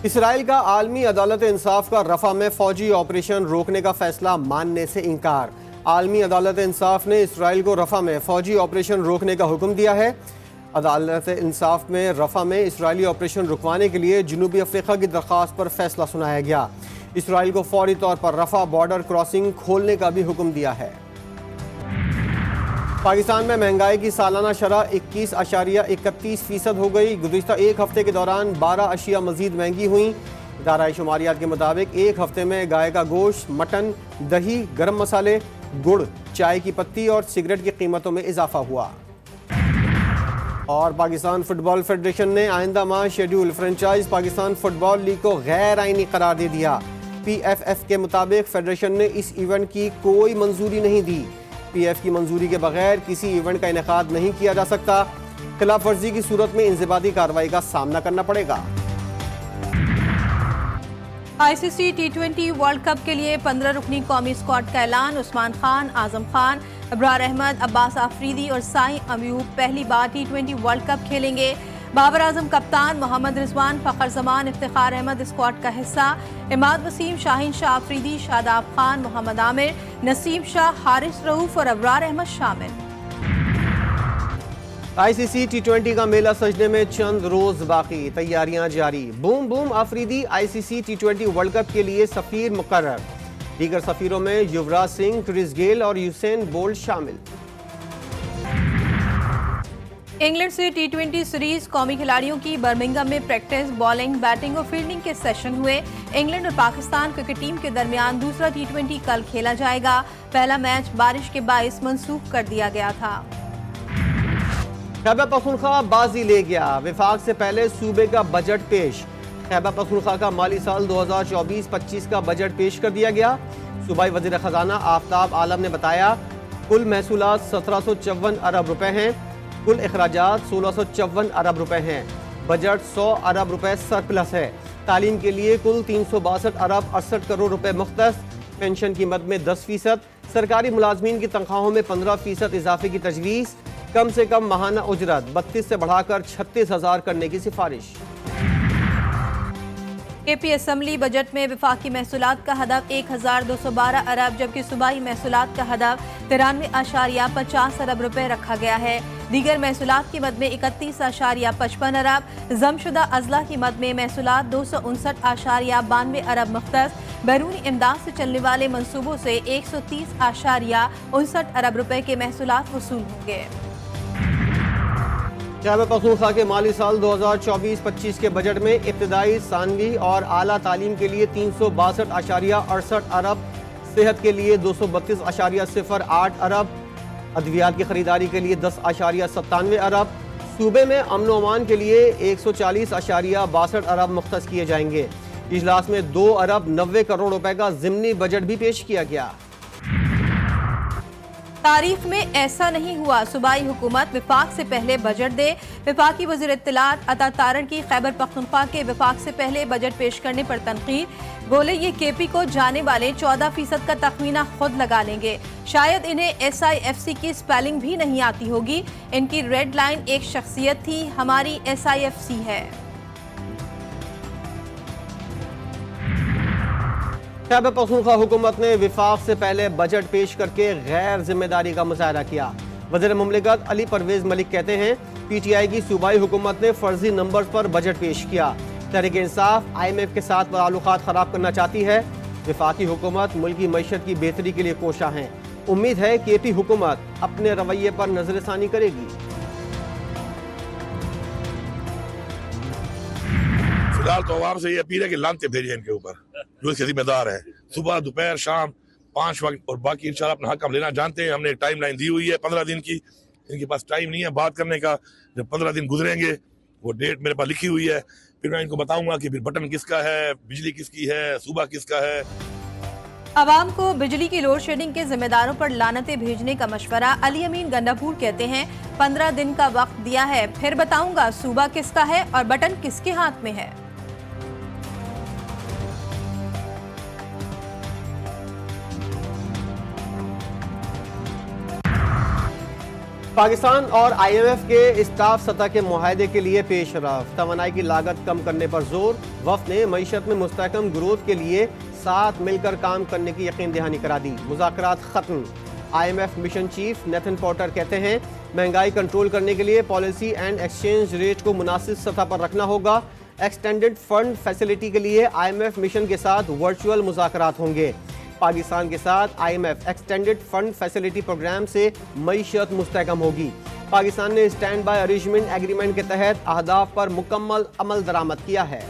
Israel का आलमी अदालत इंसाफ का रफा में फौजी ऑपरेशन रोकने का फैसला मानने से इनकार। आलमी अदालत इंसाफ ने इसराइल को रफा में फौजी ऑपरेशन रोकने का हुक्म दिया है। अदालत इंसाफ में रफा में इसराइली ऑपरेशन रुकवाने के लिए जनूबी अफ्रीका की दरख्वास्त पर फैसला सुनाया गया। इसराइल को फौरी तौर पर रफा बॉर्डर क्रॉसिंग खोलने का भी हुक्म दिया है। पाकिस्तान में महंगाई की सालाना शरह 21.31% हो गई। गुज़िश्ता एक हफ्ते के दौरान 12 अशिया मजीद महंगी हुई। इदारा शुमारियात के मुताबिक एक हफ्ते में गाय का गोश्त, मटन, दही, गर्म मसाले, गुड़, चाय की पत्ती और सिगरेट की कीमतों में इजाफा हुआ। और पाकिस्तान फुटबॉल फेडरेशन ने आइंदा माह schedule franchise Pakistan football league को गैर आईनी करार दे दिया। PFF के मुताबिक फेडरेशन ने इस इवेंट की कोई मंजूरी नहीं दी। PF की मंजूरी के बगैर किसी इवेंट का इनेकाद नहीं किया जा सकता। खिलाफ वर्जी की सूरत में इंज़िबाती कार्रवाई का सामना करना पड़ेगा। ICC T20 वर्ल्ड कप के लिए 15 रुकनी कौमी स्क्वाड का ऐलान। उस्मान खान, आजम खान, अब्रार अहमद, अब्बास आफरीदी और साई अयूब पहली बार T20 वर्ल्ड कप खेलेंगे। बाबर आजम कप्तान, मोहम्मद रिजवान, फ़खर जमान, इफ्तिखार अहमद स्क्वाड का हिस्सा। इमाद वसीम, शाहीन शाह आफरीदी, शादाब खान, मोहम्मद आमिर, नसीम शाह, हारिस रऊफ और अब्रार अहमद शामिल। ICC T20 का मेला सजने में चंद रोज बाकी, तैयारियां जारी। Boom boom Afridi ICC T20 world cup के लिए सफीर मुकर्रर। दीगर सफीरों में युवराज सिंह, क्रिस गेल और यूसेन बोल्ट शामिल। इंग्लैंड से T20 सीरीज कौमी खिलाड़ियों की बर्मिंघम में प्रैक्टिस, बॉलिंग, बैटिंग और फील्डिंग के सेशन हुए। इंग्लैंड और पाकिस्तान क्रिकेट टीम के दरमियान दूसरा T20 कल खेला जाएगा। पहला मैच बारिश के बाइस मंसूख कर दिया गया था। खैबर पख्तूनख्वा बाजी ले गया। विफाक से पहले सूबे का बजट पेश। खैबर पख्तूनख्वा का माली साल 2024-25 का बजट पेश कर दिया गया। सूबाई वज़ीर ख़जाना आफ्ताब आलम ने बताया कुल महसूलात 1754 अरब रुपए हैं। कुल अखराजात 1654 अरब रुपए हैं। बजट 100 अरब रुपए सरप्लस है। तालीम के लिए कुल 362 अरब 68 करोड़ रुपए मुख्तस। पेंशन की मद में 10%। सरकारी मुलाजमीन की तनख्वाहों में 15% इजाफे की तजवीज़। कम से कम माहाना उजरत 32 से बढ़ाकर 36,000 करने की सिफारिश। KP असम्बली बजट में विफाकी महसूलात का हदफ 1212 अरब जबकि सूबाई महसूलात का हदफ 93.50 अरब रुपए रखा गया है। दीगर महसूलात की मद में 31.55 अरब। जमशुदा अजला की मद में महसूलात 259.92 अरब मुख्तस। बैरूनी इमदाद से चलने वाले मनसूबों से 130.59 अरब रुपए के महसूलात वसूल होंगे। खैबर पख्तूनख्वा के माली साल 2024-25 के बजट में इब्तदाई, सानवी और आला तालीम के लिए 362.68 अरब, सेहत के लिए 232.08 अरब, अद्वियात की खरीदारी के लिए 10.97 अरब, सूबे में अमन व अमान के लिए 140.62 अरब मुख्तस किए जाएंगे। इजलास में 2 अरब 90 करोड़ रुपए का ज़िमनी बजट भी पेश किया गया। तारीख में ऐसा नहीं हुआ, सूबाई हुकूमत विफाक से पहले बजट दे। विफाकी वज़ीर इत्तलात अता तारड़ की खैबर पख्तूनख्वा के विफाक से पहले बजट पेश करने पर तनकीद। बोले ये KP को जाने वाले 14% का तखमीना खुद लगा लेंगे। शायद इन्हें SIFC की स्पेलिंग भी नहीं आती होगी। इनकी रेड लाइन एक शख्सियत थी, हमारी SIFC है। खैबर पख्तूनख्वा हुकूमत ने विफाक से पहले बजट पेश करके गैर जिम्मेदारी का मुजाहरा किया। वज़ीर मुमलिकत अली परवेज मलिक कहते हैं PTI की सूबाई हुकूमत ने फर्जी नंबर पर बजट पेश किया। तहरीक इंसाफ IMF के साथ ताल्लुकात ख़राब करना चाहती है। विफाकी हुकूमत मुल्की मईशत की बेहतरी के लिए कोशा है। उम्मीद है KP हुकूमत अपने रवैये पर नजरसानी करेगी। फिलहाल तो आवाम से ये अपील है कि लानते भेजें इनके ऊपर, जो इसके जिम्मेदार है। सुबह, दोपहर, शाम 5 वक्त, और बाकी इंशाल्लाह अपना हक हम लेना जानते हैं। हमने एक टाइम लाइन दी हुई है 15 दिन की। इनके पास टाइम नहीं है बात करने का। जब 15 दिन गुजरेंगे, वो डेट मेरे पास लिखी हुई है, फिर मैं इनको बताऊंगा कि फिर बटन किसका है, बिजली किसकी है, सूबा किसका है। अवाम को बिजली की लोड शेडिंग के जिम्मेदारों पर लानतें भेजने का मशवरा। अली अमीन गंडापुर कहते हैं 15 दिन का वक्त दिया है, फिर बताऊंगा सूबा किसका है और बटन किसके हाथ में है। पाकिस्तान और IMF के स्टाफ सतह के मुआहदे के लिए पेशरफ, तवानाई की लागत कम करने पर जोर। वफ्द ने मईशत में मुस्तहकम ग्रोथ के लिए साथ मिलकर काम करने की यकीन दहानी करा दी। मुज़ाकरात खत्म। IMF mission chief Nathan Potter कहते हैं महंगाई कंट्रोल करने के लिए पॉलिसी एंड एक्सचेंज रेट को मुनासिब सतह पर रखना होगा। एक्सटेंडेड फंड फैसिलिटी के लिए IMF मिशन के साथ वर्चुअल मुज़ाकरात होंगे। पाकिस्तान के साथ IMF extended fund facility programme से मईशत मुस्तहकम होगी। पाकिस्तान ने स्टैंड बाय अरेंजमेंट एग्रीमेंट के तहत अहदाफ पर मुकम्मल अमल दरामद किया है।